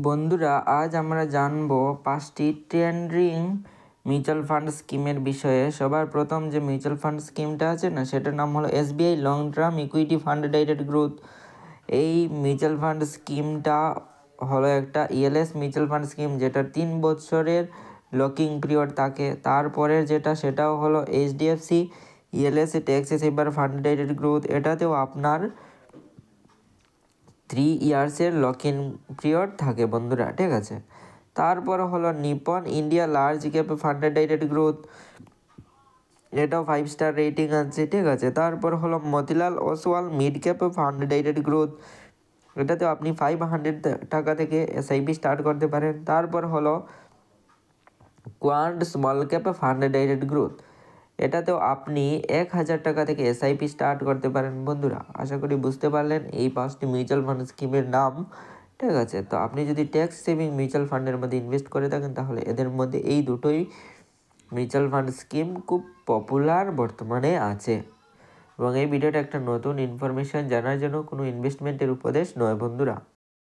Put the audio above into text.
বন্ধুরা, আজ আমরা জানবো 5টি ট্রেন্ডিং মিউচুয়াল ফান্ড স্কিমের বিষয়ে। সবার প্রথম যে মিউচুয়াল ফান্ড স্কিমটা আছে না, সেটার নাম হলো SBI long term equity fund direct growth. এই মিউচুয়াল ফান্ড স্কিমটা হলো একটা ELS মিউচুয়াল ফান্ড স্কিম, যেটা 3 বছরের লকিং পিরিয়ড থাকে। তারপরের যেটা সেটাও হলো HDFC ELS ট্যাক্স সেভার ফান্ড ডাইরেক্ট গ্রোথ। এটাতেও আপনার 3 ইয়ার্সের লক ইন পিরিয়ড থাকে বন্ধুরা, ঠিক আছে। তারপর হলো Nipon India large cap funded direct growth, এটাও 5 স্টার রেটিং আছে, ঠিক আছে। তারপর হলো Motilal Oswal mid cap fund direct growth, এটাতেও আপনি 500 টাকা থেকে SIP স্টার্ট করতে পারেন। তারপর হলো quant small cap fund direct growth, এটাতেও আপনি 1000 টাকা থেকে SIP স্টার্ট করতে পারেন। বন্ধুরা, আশা করি বুঝতে পারলেন এই 5টি মিউচুয়াল ফান্ড স্কিমের নাম, ঠিক আছে। তো আপনি যদি ট্যাক্স সেভিং মিউচুয়াল ফান্ডের মধ্যে ইনভেস্ট করে থাকেন, তাহলে এদের মধ্যে এই দুটোই মিউচুয়াল ফান্ড স্কিম খুব পপুলার বর্তমানে আছে। এবং এই ভিডিওটা একটা নতুন ইনফরমেশন জানার জন্য, কোনো ইনভেস্টমেন্টের উপদেশ নয় বন্ধুরা।